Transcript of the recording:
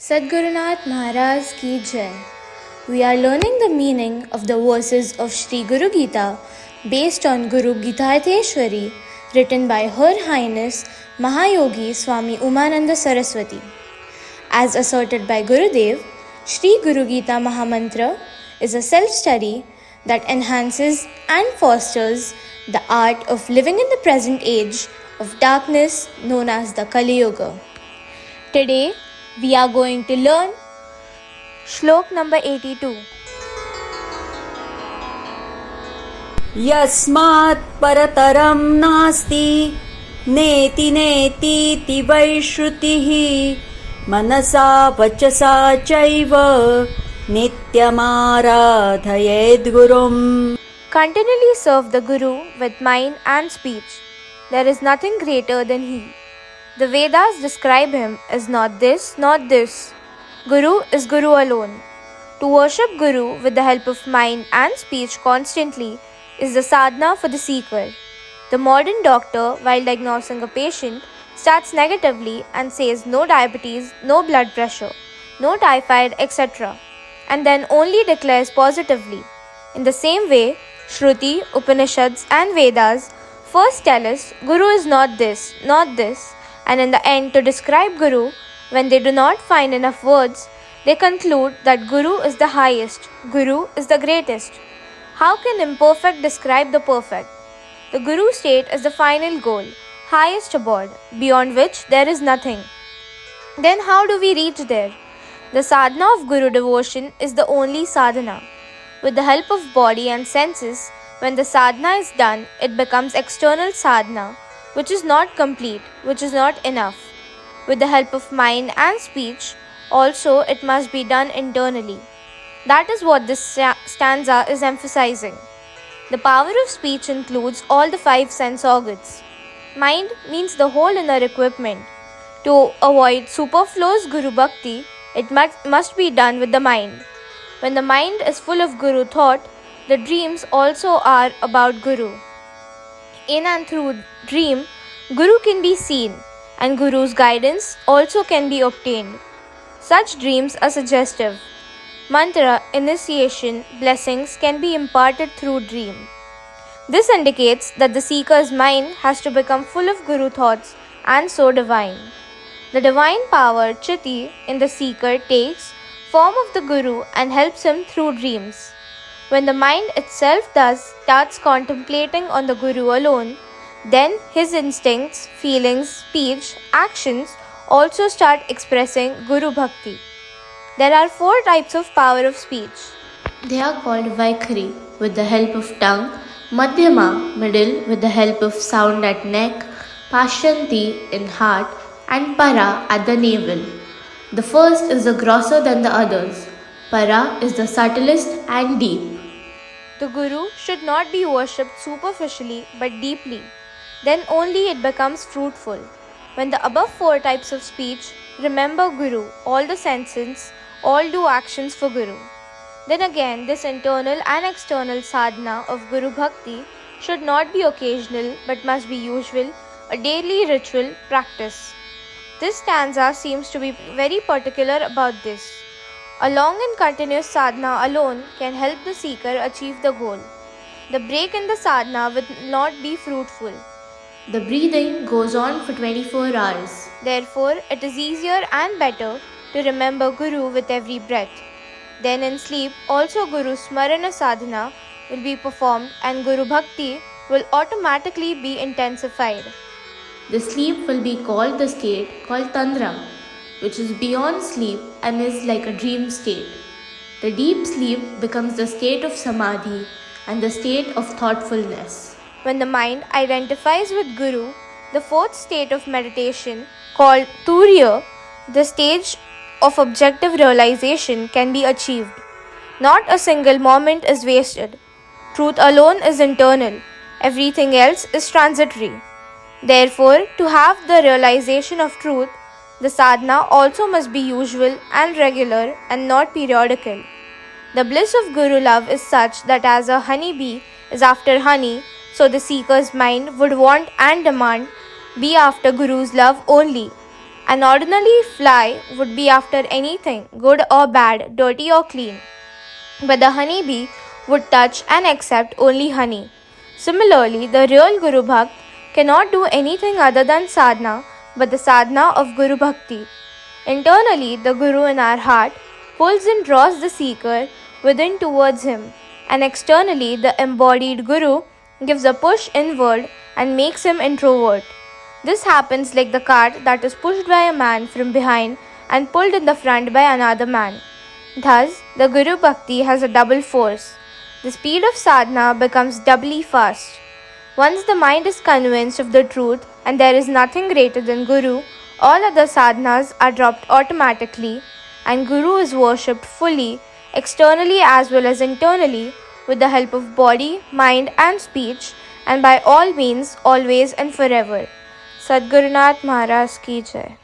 Sadgurunath Maharaj Ki Jai. We are learning the meaning of the verses of Sri Guru Gita based on Guru Gitatheshwari, written by Her Highness Mahayogi Swami Umananda Saraswati. As asserted by Gurudev, Sri Guru Gita Mahamantra is a self-study that enhances and fosters the art of living in the present age of darkness known as the Kali Yuga. Today, we are going to learn Shlok number 82. यस्मात् परतरं नास्ति नेति नेतीति वै श्रुतिः मनसा वचसा चैव नित्यमाराधयेद्गुरुम्. Continually serve the Guru with mind and speech. There is nothing greater than he. The Vedas describe him as not this, not this. Guru is Guru alone. To worship Guru with the help of mind and speech constantly is the sadhana for the seeker. The modern doctor, while diagnosing a patient, starts negatively and says no diabetes, no blood pressure, no typhoid, etc., and then only declares positively. In the same way, Shruti, Upanishads, and Vedas first tell us Guru is not this, and in the end, to describe Guru, when they do not find enough words, they conclude that Guru is the highest, Guru is the greatest. How can imperfect describe the perfect? The Guru state is the final goal, highest abode, beyond which there is nothing. Then how do we reach there? The sadhana of Guru devotion is the only sadhana. With the help of body and senses, when the sadhana is done, it becomes external sadhana, which is not complete, which is not enough. With the help of mind and speech, also it must be done internally. That is what this stanza is emphasizing. The power of speech includes all the 5 sense organs. Mind means the whole inner equipment. To avoid superfluous Guru Bhakti, it must be done with the mind. When the mind is full of Guru thought, the dreams also are about Guru. In and through dream, Guru can be seen, and Guru's guidance also can be obtained. Such dreams are suggestive. Mantra, initiation, blessings can be imparted through dream. This indicates that the seeker's mind has to become full of Guru thoughts and so divine. The divine power, Chiti, in the seeker takes form of the Guru and helps him through dreams. When the mind itself thus starts contemplating on the Guru alone, then his instincts, feelings, speech, actions also start expressing Guru Bhakti. There are 4 types of power of speech. They are called Vaikhari, with the help of tongue, Madhyama, middle, with the help of sound at neck, Pashyanti, in heart, and Para, at the navel. The first is the grosser than the others. Para is the subtlest and deep. The Guru should not be worshipped superficially but deeply. Then only it becomes fruitful. When the above 4 types of speech remember Guru, all the senses, all do actions for Guru. Then again, this internal and external sadhana of Guru Bhakti should not be occasional but must be usual, a daily ritual practice. This stanza seems to be very particular about this. A long and continuous sadhana alone can help the seeker achieve the goal. The break in the sadhana will not be fruitful. The breathing goes on for 24 hours. Therefore, it is easier and better to remember Guru with every breath. Then in sleep, also Guru Smarana sadhana will be performed and Guru Bhakti will automatically be intensified. The sleep will be called the state called Tandra, which is beyond sleep and is like a dream state. The deep sleep becomes the state of Samadhi and the state of thoughtfulness. When the mind identifies with Guru, the 4th state of meditation, called Turiya, the stage of objective realization, can be achieved. Not a single moment is wasted. Truth alone is internal. Everything else is transitory. Therefore, to have the realization of truth, the sadhana also must be usual and regular and not periodical. The bliss of Guru love is such that as a honey bee is after honey, so the seeker's mind would want and demand be after Guru's love only. An ordinary fly would be after anything, good or bad, dirty or clean. But the honeybee would touch and accept only honey. Similarly, the real Guru Bhakt cannot do anything other than sadhana, but the sadhana of Guru Bhakti. Internally, the Guru in our heart pulls and draws the seeker within towards him, and externally, the embodied Guru gives a push inward and makes him introvert. This happens like the cart that is pushed by a man from behind and pulled in the front by another man. Thus, the Guru Bhakti has a double force. The speed of sadhana becomes doubly fast. Once the mind is convinced of the truth and there is nothing greater than Guru, all other sadhanas are dropped automatically and Guru is worshipped fully, externally as well as internally, with the help of body, mind, and speech, and by all means, always and forever. Sadgurunath Maharaj Ki Jai.